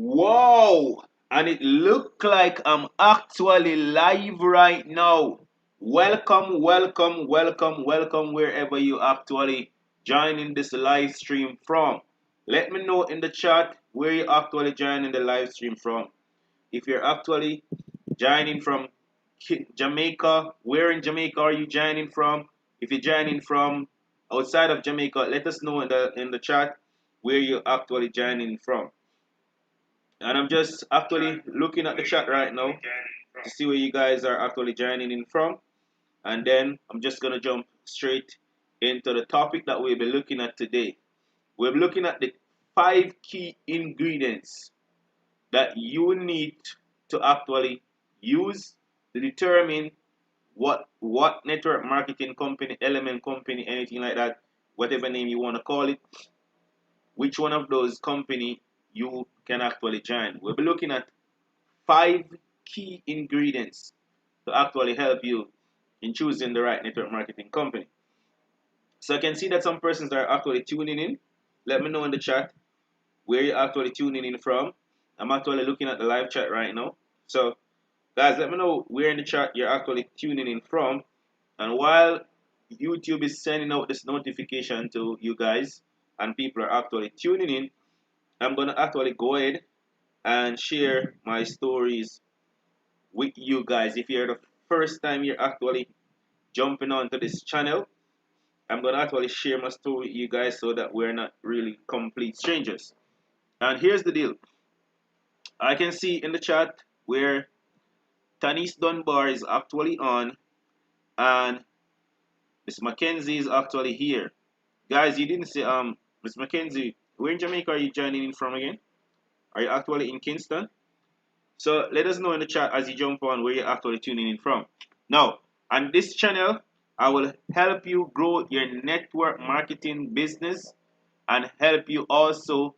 Wow! And it look like I'm actually live right now. Welcome, welcome, welcome, welcome wherever you actually joining this live stream from. Let me know in the chat where you actually joining the live stream from. If you're actually joining from Jamaica, where in Jamaica are you joining from? If you're joining from outside of Jamaica, let us know in the chat where you're actually joining from. And I'm just actually looking at the chat right now to see where you guys are actually joining in from. And then I'm just going to jump straight into the topic that we'll be looking at today. We're looking at the 5 key ingredients that you need to actually use to determine what network marketing company, element company, anything like that, whatever name you want to call it, which one of those company you can actually join. We'll be looking at 5 key ingredients to actually help you in choosing the right network marketing company. So I can see that some persons are actually tuning in. Let me know in the chat where you're actually tuning in from. I'm actually looking at the live chat right now. So guys, let me know where in the chat you're actually tuning in from. And while YouTube is sending out this notification to you guys and people are actually tuning in, I'm going to actually go ahead and share my stories with you guys. If you're the first time you're actually jumping onto this channel, I'm going to actually share my story with you guys so that we're not really complete strangers. And here's the deal. I can see in the chat where Tanis Dunbar is actually on and Miss Mackenzie is actually here. Guys, you didn't say Miss Mackenzie, where in Jamaica are you joining in from again? Are you actually in Kingston? So let us know in the chat as you jump on where you're actually tuning in from. Now, on this channel, I will help you grow your network marketing business and help you also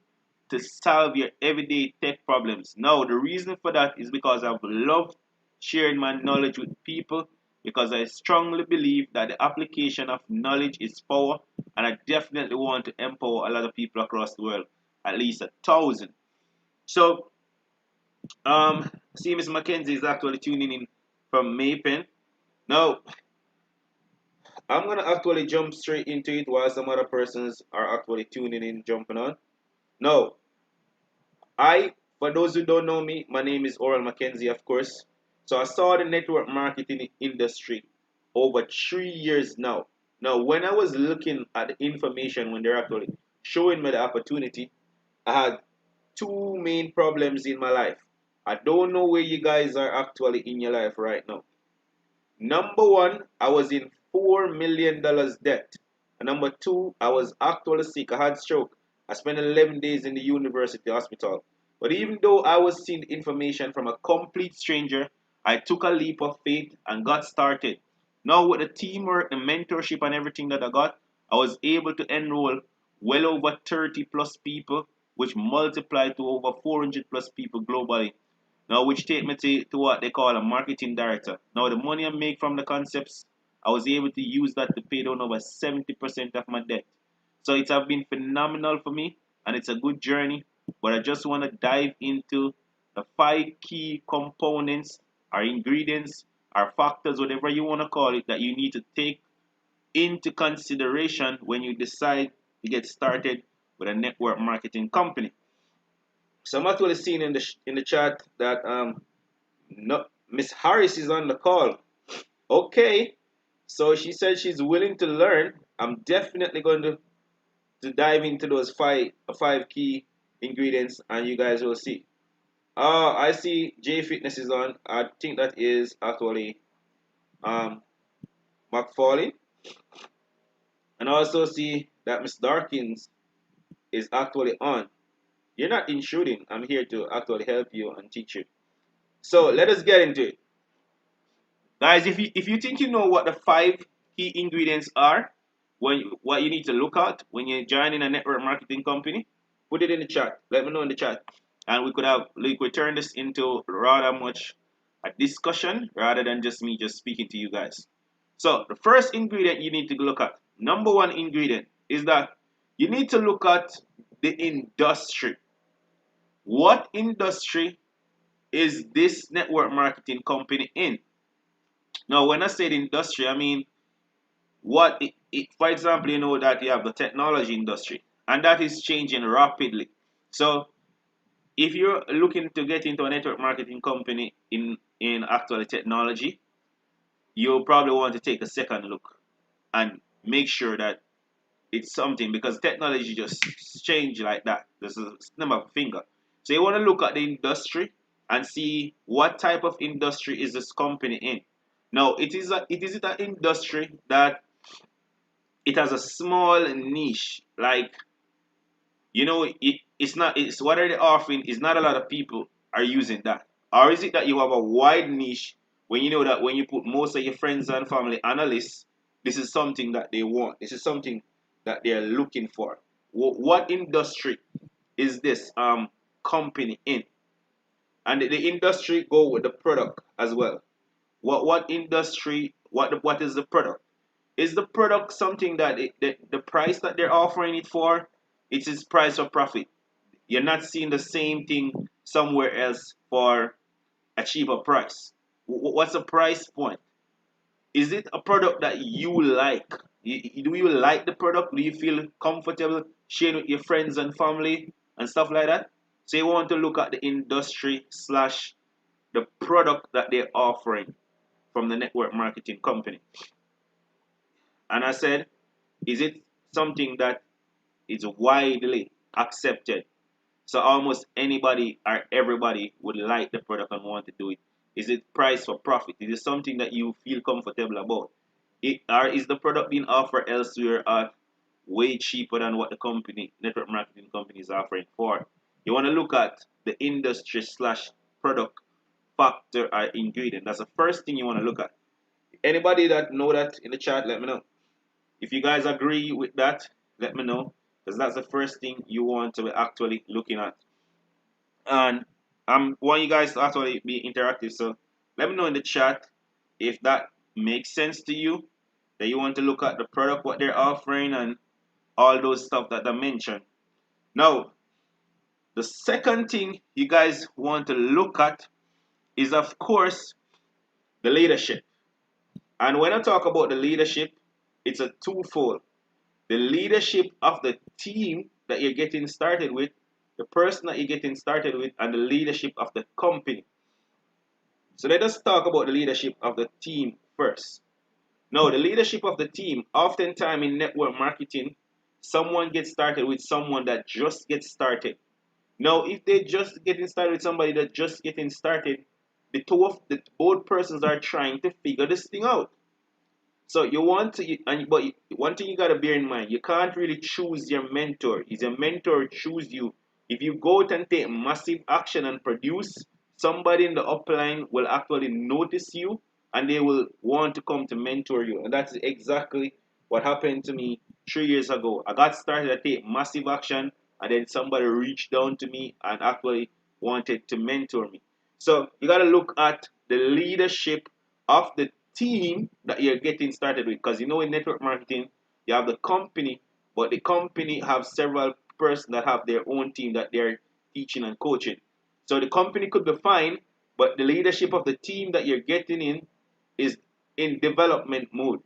to solve your everyday tech problems. Now, the reason for that is because I've loved sharing my knowledge with people because I strongly believe that the application of knowledge is power, and I definitely want to empower a lot of people across the world, at least 1,000. So, see, Miss Mackenzie is actually tuning in from Maypen. Now, I'm gonna actually jump straight into it while some other persons are actually tuning in, jumping on. Now, for those who don't know me, my name is Oral Mackenzie, of course. So I started the network marketing industry over 3 years now. Now, when I was looking at the information, when they're actually showing me the opportunity, I had two main problems in my life. I don't know where you guys are actually in your life right now. Number one, I was in $4 million debt. And number two, I was actually sick. I had stroke. I spent 11 days in the university hospital. But even though I was seeing information from a complete stranger, I took a leap of faith and got started. Now with the teamwork, the mentorship and everything that I got, I was able to enroll well over 30 plus people, which multiplied to over 400 plus people globally. Now, which take me to what they call a marketing director. Now, the money I make from the concepts, I was able to use that to pay down over 70% of my debt. So it has been phenomenal for me, and it's a good journey. But I just want to dive into the 5 key components, or ingredients, or factors, whatever you want to call it, that you need to take into consideration when you decide to get started with a network marketing company. So I'm actually seeing in the chat that no, Miss Harris is on the call. Okay, so she said she's willing to learn. I'm definitely going to dive into those five key ingredients, and you guys will see. I see J Fitness is on. I think that is actually McFarlane, and I also see that Miss Darkins is actually on. You're not intruding. I'm here to actually help you and teach you. So let us get into it. Guys, if you think you know what the 5 key ingredients are, what you need to look at when you're joining a network marketing company, put it in the chat. Let me know in the chat, and we could turn this into rather much a discussion rather than just me just speaking to you guys. So the first ingredient you need to look at, number one ingredient, is that you need to look at the industry. What industry is this network marketing company in? Now, when I say industry, I mean for example, you know that you have the technology industry, and that is changing rapidly. So, if you're looking to get into a network marketing company in actual technology, you'll probably want to take a second look and make sure that it's something, because technology just change like that. This is a snap of a finger. So you want to look at the industry and see what type of industry is this company in. Now, it is an industry that it has a small niche, like, it's what are they offering is not a lot of people are using that. Or is it that you have a wide niche when you know that when you put most of your friends and family on a list, this is something that they want. This is something that they're looking for. What industry is this company in? And the industry go with the product as well. What industry? What is the product? Is the product something that the price that they're offering it for? It is price or profit. You're not seeing the same thing somewhere else for a cheaper price. What's the price point? Is it a product that you like? Do you like the product? Do you feel comfortable sharing with your friends and family and stuff like that? So you want to look at the industry slash the product that they're offering from the network marketing company. And I said, is it something that is widely accepted? So almost anybody or everybody would like the product and want to do it. Is it price for profit? Is it something that you feel comfortable about? Or is the product being offered elsewhere at way cheaper than what the network marketing company is offering for? You want to look at the industry slash product factor or ingredient. That's the first thing you want to look at. Anybody that know that in the chat, let me know. If you guys agree with that, let me know, because that's the first thing you want to be actually looking at. And I want you guys to actually be interactive. So let me know in the chat if that makes sense to you, that you want to look at the product, what they're offering, and all those stuff that I mentioned. Now, the second thing you guys want to look at is, of course, the leadership. And when I talk about the leadership, it's a twofold. The leadership of the team that you're getting started with, the person that you're getting started with, and the leadership of the company. So let us talk about the leadership of the team first. Now, the leadership of the team, oftentimes in network marketing, someone gets started with someone that just gets started. Now, if they just getting started with somebody that just getting started, both persons are trying to figure this thing out. So you want to, but one thing you gotta bear in mind, you can't really choose your mentor. Is your mentor choose you? If you go out and take massive action and produce, somebody in the upline will actually notice you and they will want to come to mentor you. And that's exactly what happened to me 3 years ago. I got started to take massive action, and then somebody reached down to me and actually wanted to mentor me. So you gotta look at the leadership of the team that you're getting started with, because in network marketing you have the company, but the company have several persons that have their own team that they're teaching and coaching. So the company could be fine, but the leadership of the team that you're getting in is in development mode.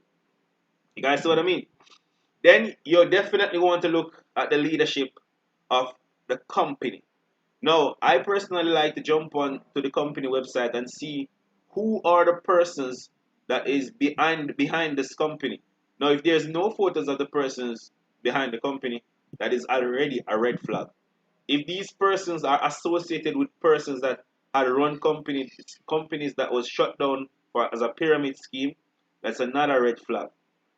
You guys see what I mean? Then you definitely want to look at the leadership of the company. Now, I personally like to jump on to the company website and see who are the persons that is behind this company. Now, if there's no photos of the persons behind the company, that is already a red flag. If these persons are associated with persons that had run companies that was shut down as a pyramid scheme, that's another red flag.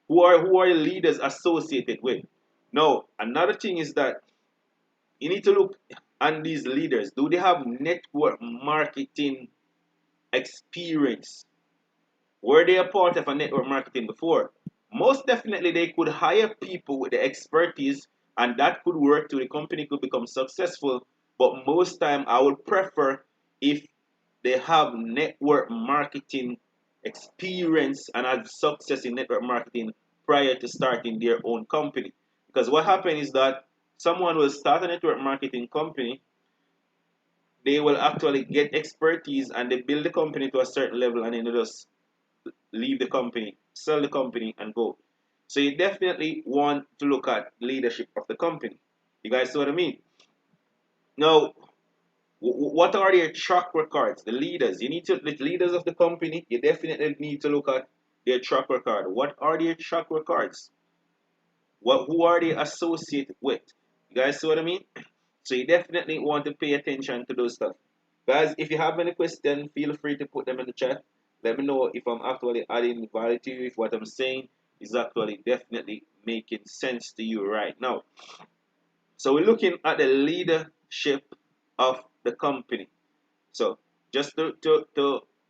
Who are the leaders associated with? Now, another thing is that you need to look at these leaders. Do they have network marketing experience? Were they a part of a network marketing before? Most definitely, they could hire people with the expertise, and that could work to the company could become successful. But most time, I would prefer if they have network marketing experience and have success in network marketing prior to starting their own company. Because what happens is that someone will start a network marketing company, they will actually get expertise and they build the company to a certain level and then they just leave the company, sell the company, and go. So you definitely want to look at leadership of the company. You guys see what I mean? Now, what are their track records? The leaders. You need to the leaders of the company. You definitely need to look at their track record. What are their track records? Who are they associated with? You guys see what I mean? So you definitely want to pay attention to those stuff. Guys, if you have any question, feel free to put them in the chat. Let me know if I'm actually adding value to you, if what I'm saying is actually definitely making sense to you right now. So we're looking at the leadership of the company. So just to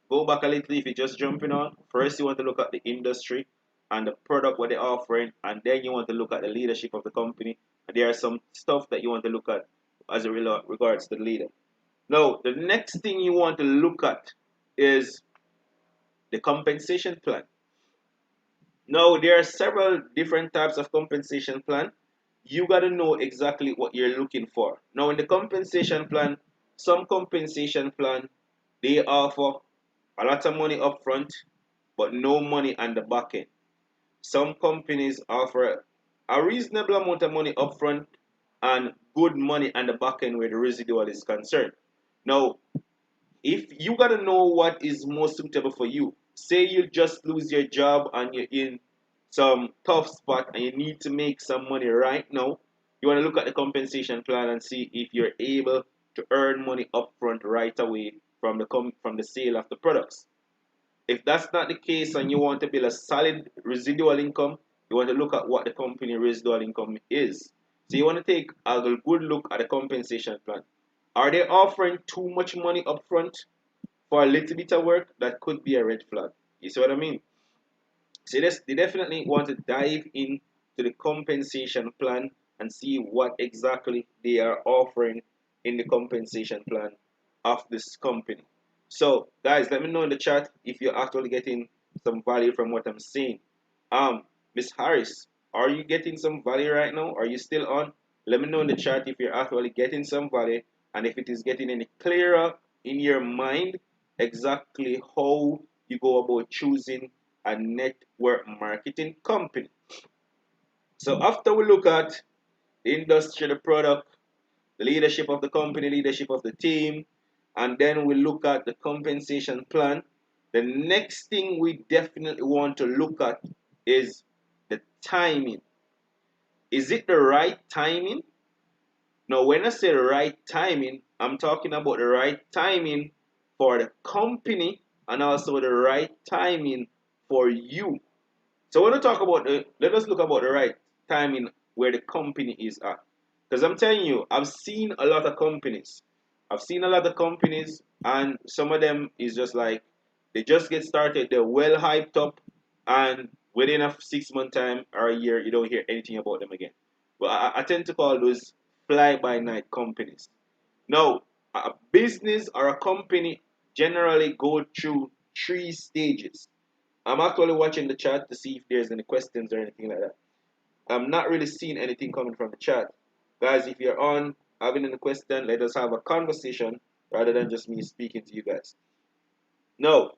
go back a little, if you're just jumping on, first you want to look at the industry and the product what they're offering, and then you want to look at the leadership of the company. And there are some stuff that you want to look at as it regards to the leader. Now, the next thing you want to look at is the compensation plan. Now, there are several different types of compensation plan. You got to know exactly what you're looking for. Now, in the compensation plan, some compensation plan, they offer a lot of money up front, but no money on the back end. Some companies offer a reasonable amount of money up front and good money on the back end where the residual is concerned. Now, if you gotta know what is most suitable for you, say you just lose your job and you're in some tough spot and you need to make some money right now, you want to look at the compensation plan and see if you're able to earn money upfront right away from the sale of the products. If that's not the case and you want to build a solid residual income, you want to look at what the company residual income is. So you want to take a good look at the compensation plan. Are they offering too much money upfront for a little bit of work? That could be a red flag. You see what I mean? So they definitely want to dive into the compensation plan and see what exactly they are offering in the compensation plan of this company. So, guys, let me know in the chat if you're actually getting some value from what I'm saying. Miss Harris, are you getting some value right now? Are you still on? Let me know in the chat if you're actually getting some value and if it is getting any clearer in your mind exactly how you go about choosing a network marketing company. So after we look at the industry, the product, the leadership of the company, leadership of the team, and then we look at the compensation plan, the next thing we definitely want to look at is the timing. Is it the right timing? Now, when I say the right timing, I'm talking about the right timing for the company and also the right timing for you. So when we talk about let us look about the right timing where the company is at. Because I'm telling you, I've seen a lot of companies. I've seen a lot of companies, and some of them is just like they just get started, they're well hyped up, and within a 6 month time or a year, you don't hear anything about them again. Well, I tend to call those fly by night companies. Now, a business or a company generally go through 3 stages. I'm actually watching the chat to see if there's any questions or anything like that. I'm not really seeing anything coming from the chat. Guys, if you're on having any question, let us have a conversation rather than just me speaking to you guys. Now,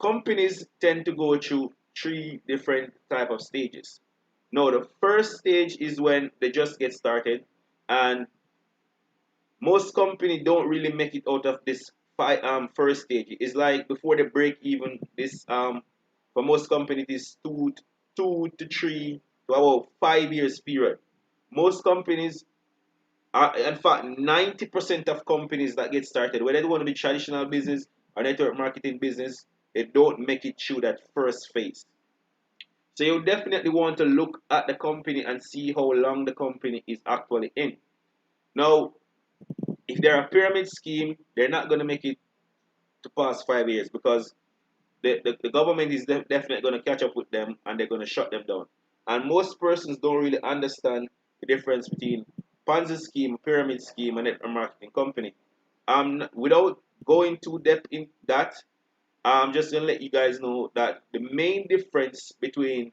companies tend to go through 3 different type of stages. Now, the first stage is when they just get started, and most companies don't really make it out of this first stage. It's like before they break even. This for most companies is 2 to 3 to about 5 years period. Most companies are, in fact, 90% of companies that get started, whether they want to be traditional business or network marketing business, they don't make it through that first phase. So you definitely want to look at the company and see how long the company is actually in. Now, if they're a pyramid scheme, they're not going to make it to past 5 years because the government is definitely going to catch up with them and they're going to shut them down. And most persons don't really understand the difference between Ponzi scheme, pyramid scheme, and network marketing company. Without going too depth in that, I'm just going to let you guys know that the main difference between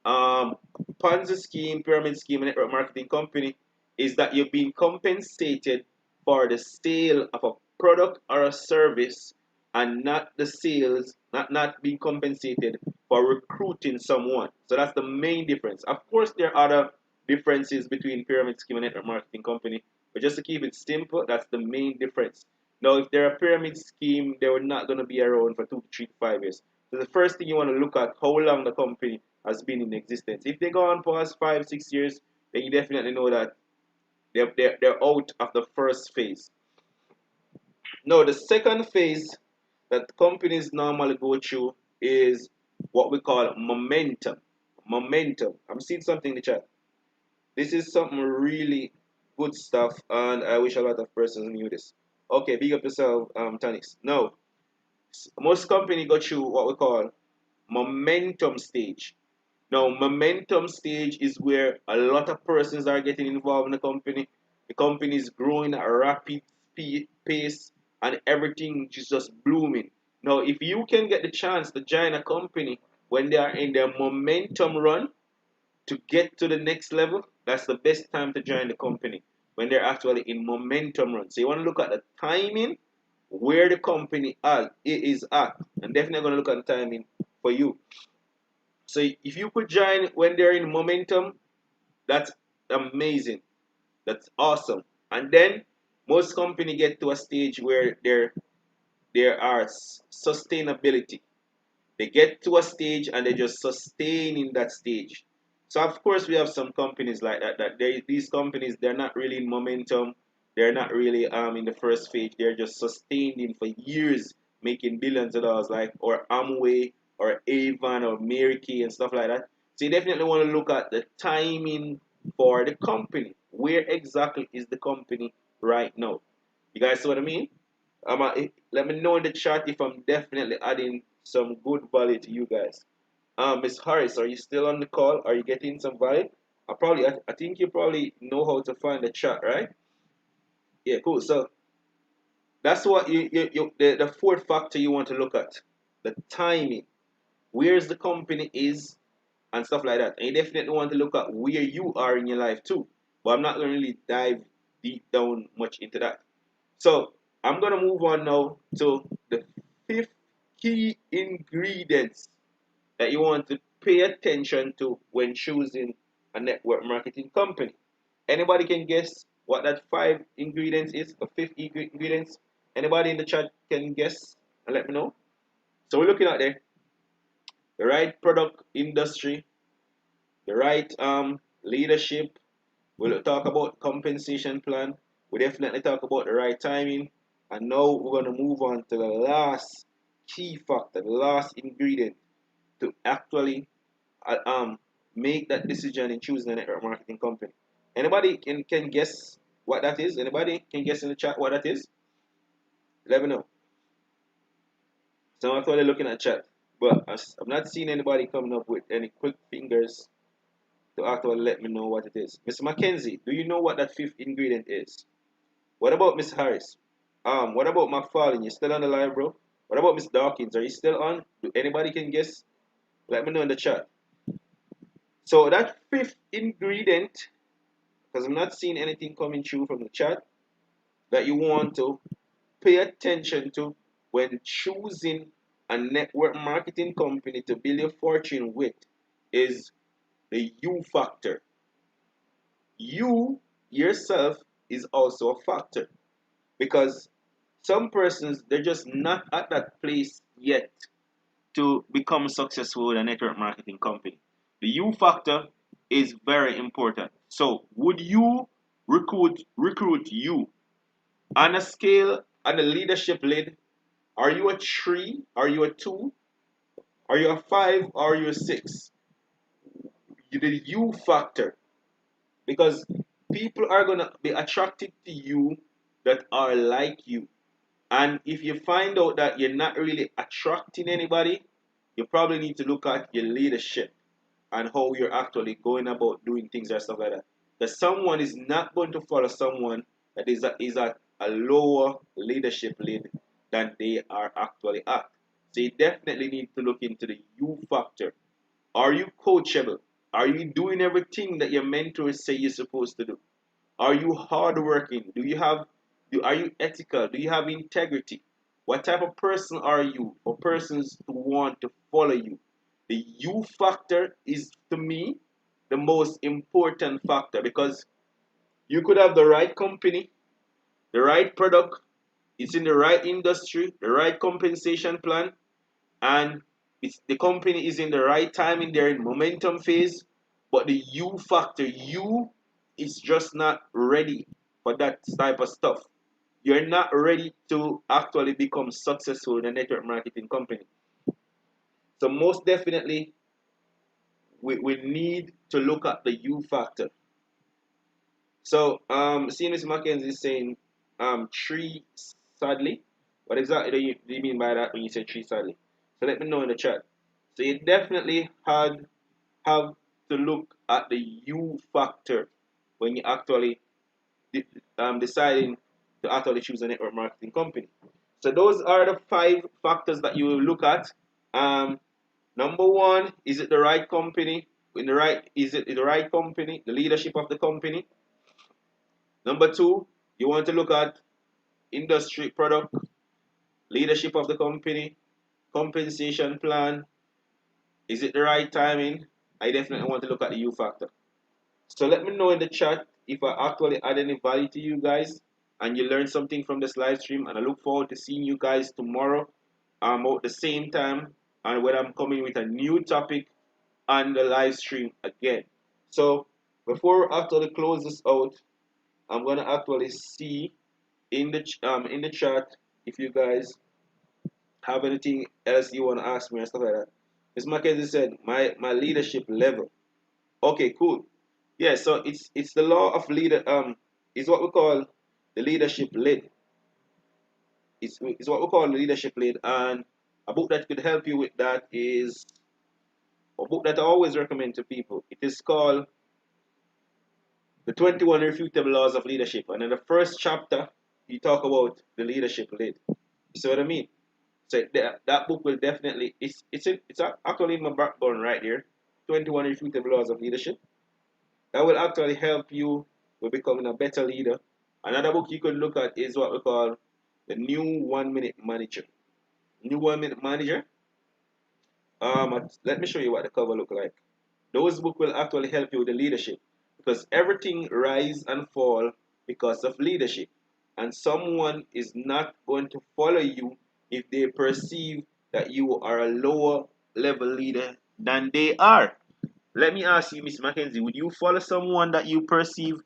Ponzi scheme, pyramid scheme, network marketing company is that you're being compensated for the sale of a product or a service and not the sales, not being compensated for recruiting someone. So that's the main difference. Of course, there are other differences between pyramid scheme and network marketing company, but just to keep it simple, that's the main difference. Now, if they're a pyramid scheme, they were not going to be around for 2 to 3 to 5 years. So the first thing you want to look at how long the company has been in existence. If they go on past 5, 6 years, then you definitely know that they're out of the first phase. Now, the second phase that companies normally go through is what we call momentum. Momentum. I'm seeing something in the chat. This is something really good stuff, and I wish a lot of persons knew this. Okay, big up yourself, Tanix. Now, most companies go through what we call momentum stage. Now, momentum stage is where a lot of persons are getting involved in the company. The company is growing at a rapid pace, and everything is just blooming. Now, if you can get the chance to join a company when they are in their momentum run to get to the next level, that's the best time to join the company when they're actually in momentum run. So you want to look at the timing where the company is at, and definitely going to look at the timing for you. So if you could join when they're in momentum, that's amazing. That's awesome. And then most company get to a stage where there are sustainability. They get to a stage and they just sustain in that stage. So of course we have some companies like that. These companies, they're not really in momentum. They're not really in the first phase. They're just sustaining for years, making billions of dollars, like or Amway or Avon or Mary Kay and stuff like that. So you definitely want to look at the timing for the company. Where exactly is the company right now? You guys see what I mean? Let me know in the chat if I'm definitely adding some good value to you guys. Miss Harris, are you still on the call? Are you getting some value? I think you probably know how to find the chat, right? Yeah, cool. So that's what the fourth factor you want to look at, the timing, where's the company is, and stuff like that. And you definitely want to look at where you are in your life too. But I'm not going to really dive deep down much into that. So I'm gonna move on now to the fifth key ingredients that you want to pay attention to when choosing a network marketing company. Anybody can guess what that five ingredients is, the fifth ingredients? Anybody in the chat can guess and let me know. So we're looking at the right product industry, the right leadership. We'll talk about compensation plan. We definitely talk about the right timing. And now we're going to move on to the last key factor, the last ingredient to actually make that decision in choosing a network marketing company. Anybody can guess what that is? Anybody can guess in the chat what that is? Let me know. So I'm actually looking at chat, but I'm not seeing anybody coming up with any quick fingers to actually let me know what it is. Mr. Mackenzie, do you know what that fifth ingredient is? What about Miss Harris? What about McFarlane? You still on the line, bro? What about Miss Dawkins? Are you still on? Do anybody can guess? Let me know in the chat. So that fifth ingredient, because I'm not seeing anything coming through from the chat, that you want to pay attention to when choosing a network marketing company to build your fortune with is the you factor. You yourself is also a factor, because some persons, they're just not at that place yet to become successful with a network marketing company. The you factor is very important. So would you recruit you on a scale, on a leadership lid? Are you a 3? Are you a 2? Are you a 5? Or are you a 6? The you factor, because people are gonna be attracted to you that are like you. And if you find out that you're not really attracting anybody, you probably need to look at your leadership and how you're actually going about doing things or stuff like that. That someone is not going to follow someone that is at a lower leadership lead than they are actually at. So you definitely need to look into the you factor. Are you coachable? Are you doing everything that your mentors say you're supposed to do? Are you hardworking? Do you have Are you ethical? Do you have integrity? What type of person are you for persons to want to follow you? The you factor is, to me, the most important factor because you could have the right company, the right product, it's in the right industry, the right compensation plan, and the company is in the right time in their momentum phase, but the you factor, you is just not ready for that type of stuff. You're not ready to actually become successful in a network marketing company. So most definitely, we need to look at the you factor. So, seeing Miss Mackenzie is saying, tree sadly. What exactly do you mean by that when you say tree sadly? So let me know in the chat. So you definitely have to look at the you factor when you actually deciding to actually choose a network marketing company. So those are the 5 factors that you will look at. Um, Number one, is it the right company? Is it the right company? The leadership of the company. Number two, you want to look at industry product, leadership of the company, compensation plan. Is it the right timing? I definitely want to look at the U factor. So let me know in the chat if I actually add any value to you guys and you learned something from this live stream. And I look forward to seeing you guys tomorrow at the same time and when I'm coming with a new topic on the live stream again. So before we actually close this out, I'm gonna actually see in the chat if you guys have anything else you wanna ask me and stuff like that. Miss Mackenzie said my leadership level. Okay, cool. Yeah, so it's the law of leader is what we call the leadership lead. It's what we call the leadership lead, and a book that could help you with that is a book that I always recommend to people. It is called The 21 Irrefutable Laws of Leadership. And in the first chapter, you talk about the leadership lead. You see what I mean? So that book will definitely it's actually in my background right here. 21 Irrefutable Laws of Leadership. That will actually help you with becoming a better leader. Another book you could look at is what we call the New 1 Minute Manager. New 1 Minute Manager. Let me show you what the cover look like. Those books will actually help you with the leadership because everything rise and fall because of leadership. And someone is not going to follow you if they perceive that you are a lower level leader than they are. Let me ask you, Miss Mackenzie, would you follow someone that you perceive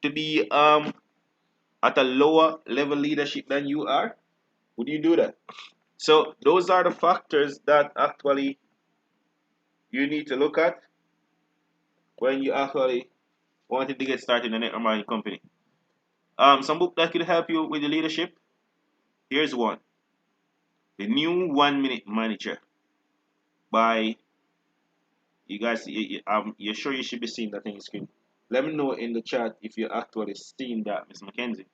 to be at a lower level leadership than you are? Would you do that? So those are the factors that actually you need to look at when you actually wanted to get started in a network marketing company. Some book that could help you with the leadership. Here's one: The New 1 Minute Manager by you guys. You're sure you should be seeing that on your screen. Let me know in the chat if you're actually seeing that, Miss Mackenzie.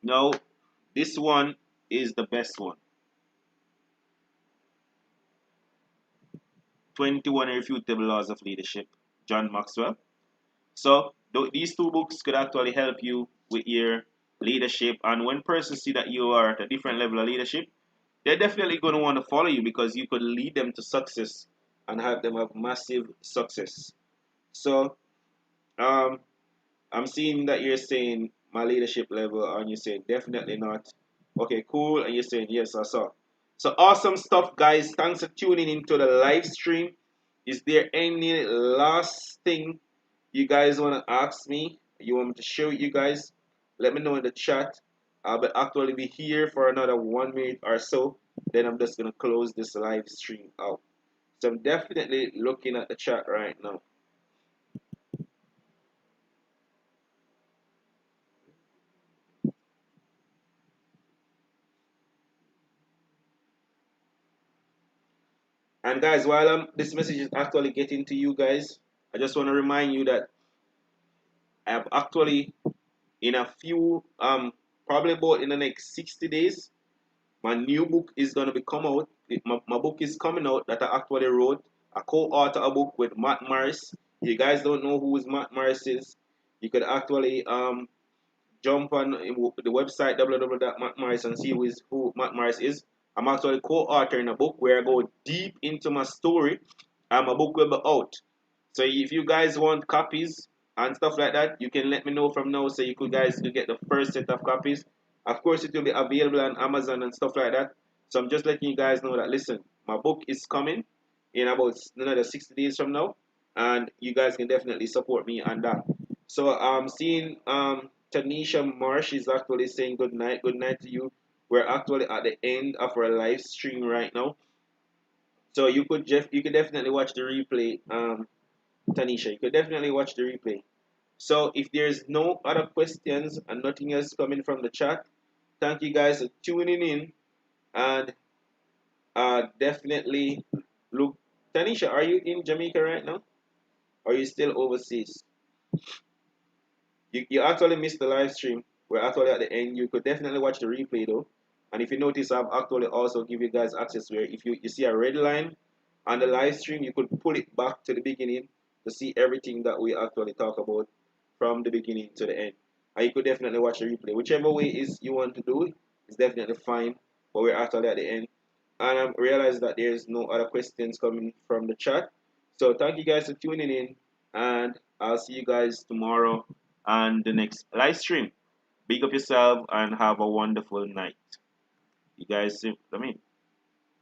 No, this one is the best one. 21 Irrefutable Laws of Leadership, John Maxwell. So these 2 books could actually help you with your leadership. And when persons see that you are at a different level of leadership, they're definitely going to want to follow you because you could lead them to success and have them have massive success. So um, I'm seeing that you're saying my leadership level, and you're saying definitely not. Okay, cool. And you're saying yes, I saw. So awesome stuff, guys. Thanks for tuning into the live stream. Is there any last thing you guys want to ask me? You want me to show you guys? Let me know in the chat. I'll actually be here for another 1 minute or so. Then I'm just gonna close this live stream out. So I'm definitely looking at the chat right now. And guys, while this message is actually getting to you guys, I just want to remind you that I have actually in a few probably about in the next 60 days, my new book is gonna be come out. My book is coming out that I actually wrote. I co-author a book with Matt Morris. If you guys don't know who is Matt Morris is, you could actually jump on the website www.mattmorris and see who Matt Morris is. I'm actually co-author in a book where I go deep into my story. My book will be out. So if you guys want copies and stuff like that, you can let me know from now so you could guys could get the first set of copies. Of course, it will be available on Amazon and stuff like that. So I'm just letting you guys know that listen, my book is coming in about another 60 days from now, and you guys can definitely support me on that. So I'm seeing Tanisha Marsh is actually saying good night to you. We're actually at the end of our live stream right now, so you could definitely watch the replay. Tanisha, you could definitely watch the replay. So if there's no other questions and nothing else coming from the chat, thank you guys for tuning in, and definitely look. Tanisha, are you in Jamaica right now? Or are you still overseas? You actually missed the live stream. We're actually at the end. You could definitely watch the replay though. And if you notice, I've actually also give you guys access where if you see a red line on the live stream, you could pull it back to the beginning to see everything that we actually talk about from the beginning to the end. And you could definitely watch the replay. Whichever way is you want to do it is definitely fine. But we're actually at the end. And I realize that there's no other questions coming from the chat. So thank you guys for tuning in, and I'll see you guys tomorrow on the next live stream. Big up yourself and have a wonderful night. You guys, I mean,